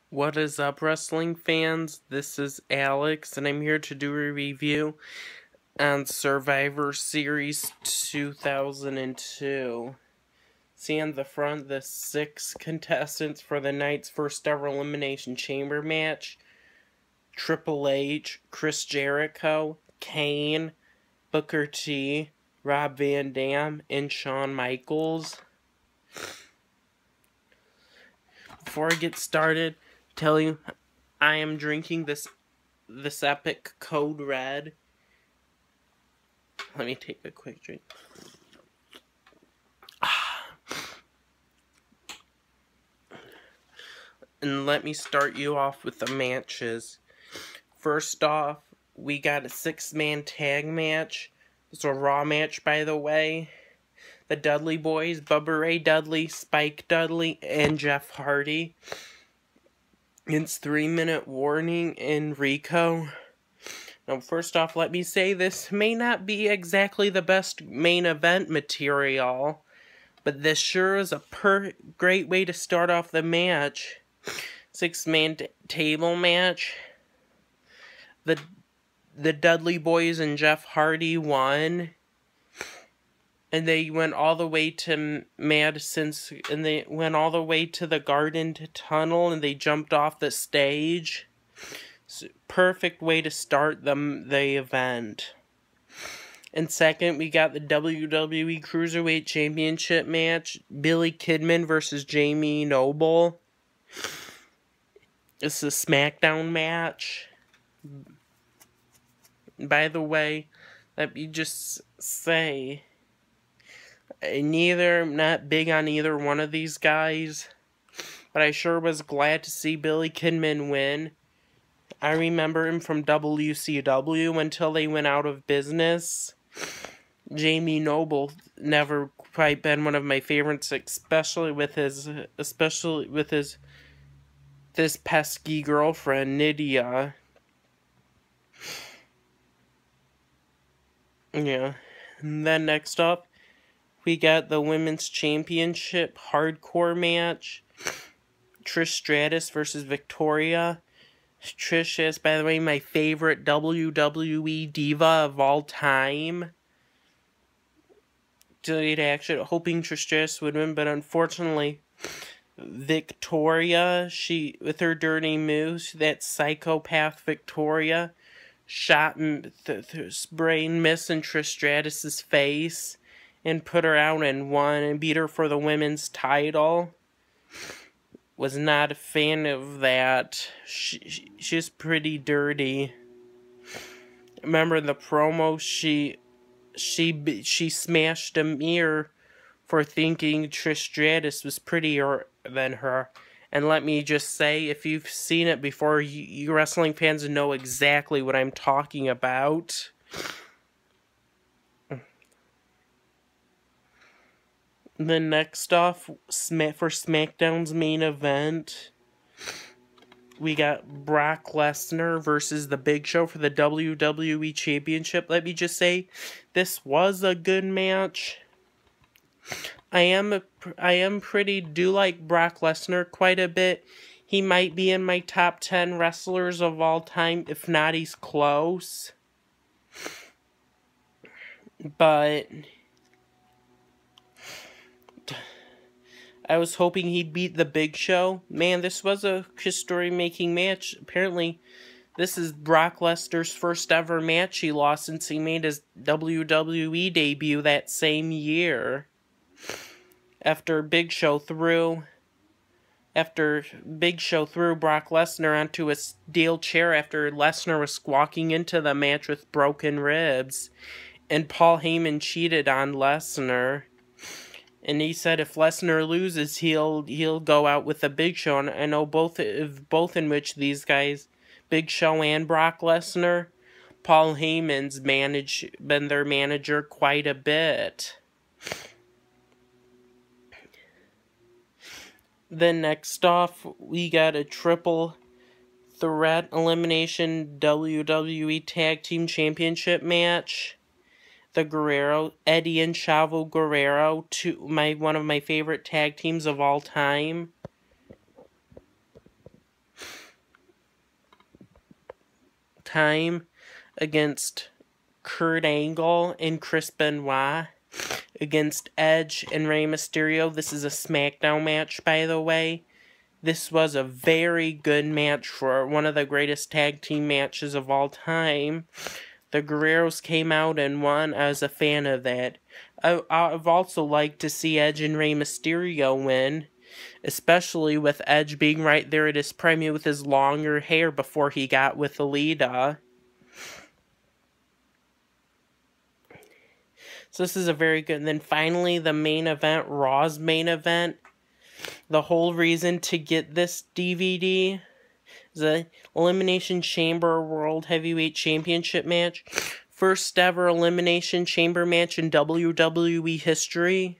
What is up, wrestling fans? This is Alex, and I'm here to do a review on Survivor Series 2002. See on the front the 6 contestants for the night's first ever Elimination Chamber match: Triple H, Chris Jericho, Kane, Booker T, Rob Van Dam, and Shawn Michaels. Before I get started, tell you I am drinking this epic Code Red. Let me take a quick drink. And let me start you off with the matches. First off, we got a 6-man tag match. It's a Raw match, by the way. The Dudley Boys, Bubba Ray Dudley, Spike Dudley, and Jeff Hardy. It's 3-minute warning in Rico. Now, first off, let me say this may not be exactly the best main event material, but this sure is a great way to start off the match. 6-man table match. The Dudley Boys and Jeff Hardy won. And they went all the way to Madison's, and they went all the way to the Garden Tunnel, and they jumped off the stage. Perfect way to start the event. And second, we got the WWE Cruiserweight Championship match. Billy Kidman versus Jamie Noble. It's a SmackDown match. By the way, let me just say, I'm not big on either one of these guys, but I sure was glad to see Billy Kidman win. I remember him from WCW until they went out of business. Jamie Noble never quite been one of my favorites, especially with his this pesky girlfriend, Nydia. Yeah. And then next up, we got the Women's Championship Hardcore match. Trish Stratus versus Victoria. Trish is, by the way, my favorite WWE diva of all time. Delayed action, hoping Trish Stratus would win, but unfortunately, Victoria, with her dirty moves, that psychopath Victoria, shot brain miss in Trish Stratus's face and put her out and won and beat her for the women's title. Was not a fan of that. She's pretty dirty. Remember the promo? She smashed a mirror for thinking Trish Stratus was prettier than her. And let me just say, if you've seen it before, you wrestling fans know exactly what I'm talking about. Then next off, for SmackDown's main event, we got Brock Lesnar versus The Big Show for the WWE Championship. Let me just say, this was a good match. I do like Brock Lesnar quite a bit. He might be in my top 10 wrestlers of all time. If not, he's close. But I was hoping he'd beat The Big Show. Man, this was a history-making match. Apparently, this is Brock Lesnar's first ever match he lost since he made his WWE debut that same year. After Big Show threw Brock Lesnar onto a steel chair after Lesnar was squawking into the match with broken ribs. And Paul Heyman cheated on Lesnar. And he said if Lesnar loses, he'll go out with the Big Show. And I know both in which these guys, Big Show and Brock Lesnar, Paul Heyman's been their manager quite a bit. Then next off, we got a triple threat elimination WWE Tag Team Championship match. Eddie and Chavo Guerrero, one of my favorite tag teams of all time. time against Kurt Angle and Chris Benoit against Edge and Rey Mysterio. This is a SmackDown match, by the way. This was a very good match for one of the greatest tag team matches of all time. The Guerreros came out and won. I was a fan of that. I've also liked to see Edge and Rey Mysterio win, especially with Edge being right there at his prime with his longer hair before he got with Alita. So this is a very good... And then finally, the main event, Raw's main event. The whole reason to get this DVD is the Elimination Chamber World Heavyweight Championship match. First ever Elimination Chamber match in WWE history.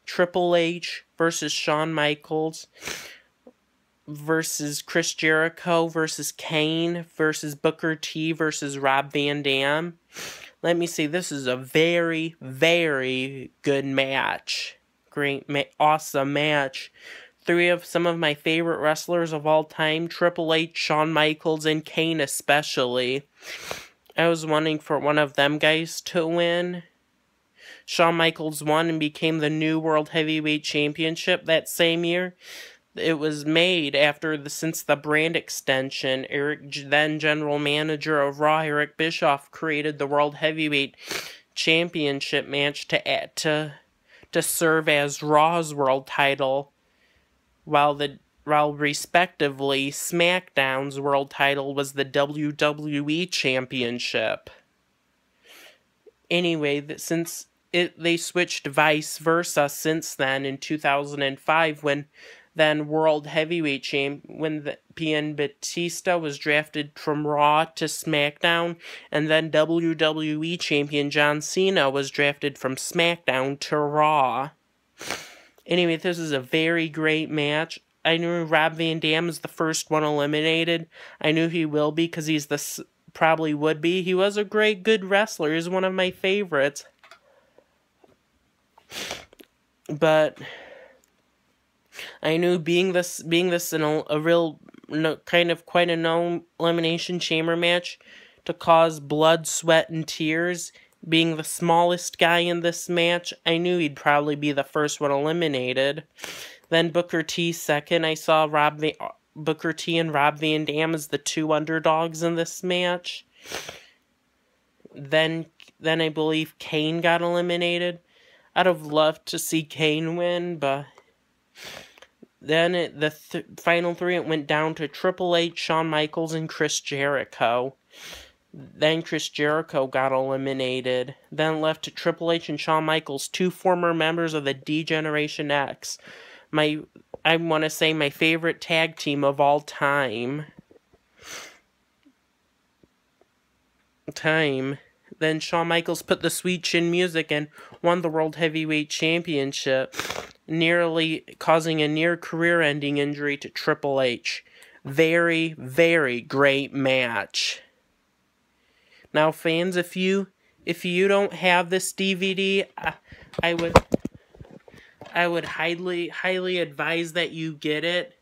Triple H versus Shawn Michaels versus Chris Jericho versus Kane versus Booker T versus Rob Van Dam. Let me see, this is a very, very good match. Great, awesome match. Three of some of my favorite wrestlers of all time, Triple H, Shawn Michaels, and Kane especially. I was wanting for one of them guys to win. Shawn Michaels won and became the new World Heavyweight Championship that same year. It was made since the brand extension. Then General Manager of Raw, Eric Bischoff, created the World Heavyweight Championship match to serve as Raw's world title, while respectively SmackDown's world title was the WWE Championship. Anyway, they switched vice versa since then in 2005 when World Heavyweight Champion Batista was drafted from Raw to SmackDown, and then WWE Champion John Cena was drafted from SmackDown to Raw. Anyway, this is a very great match. I knew Rob Van Dam is the first one eliminated. I knew he will be because probably would be. He was a good wrestler. He's one of my favorites. But I knew being this in a real kind of quite a known Elimination Chamber match to cause blood, sweat, and tears, being the smallest guy in this match, I knew he'd probably be the first one eliminated. Then Booker T second. I saw Booker T and Rob Van Dam as the two underdogs in this match. Then I believe Kane got eliminated. I'd have loved to see Kane win, but then the final three, it went down to Triple H, Shawn Michaels, and Chris Jericho. Then Chris Jericho got eliminated. Then left to Triple H and Shawn Michaels, two former members of the D-Generation X. I want to say my favorite tag team of all time. Then Shawn Michaels put the sweet chin music and won the World Heavyweight Championship, nearly causing a near career-ending injury to Triple H. Very, very great match. Now, fans, if you don't have this DVD, I would highly advise that you get it.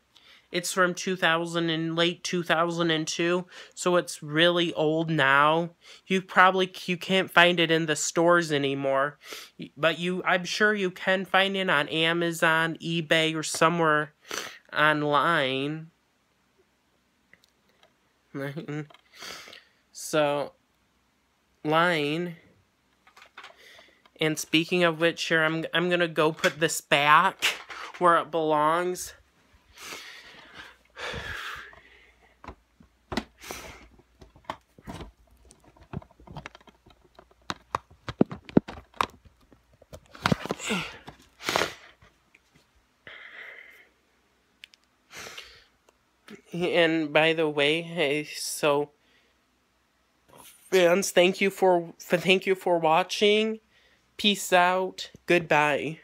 It's from late 2002, so it's really old now. You can't find it in the stores anymore, but I'm sure you can find it on Amazon, eBay, or somewhere online. And speaking of which, here I'm gonna go put this back where it belongs. And by the way, so fans, thank you for watching. Peace out. Goodbye.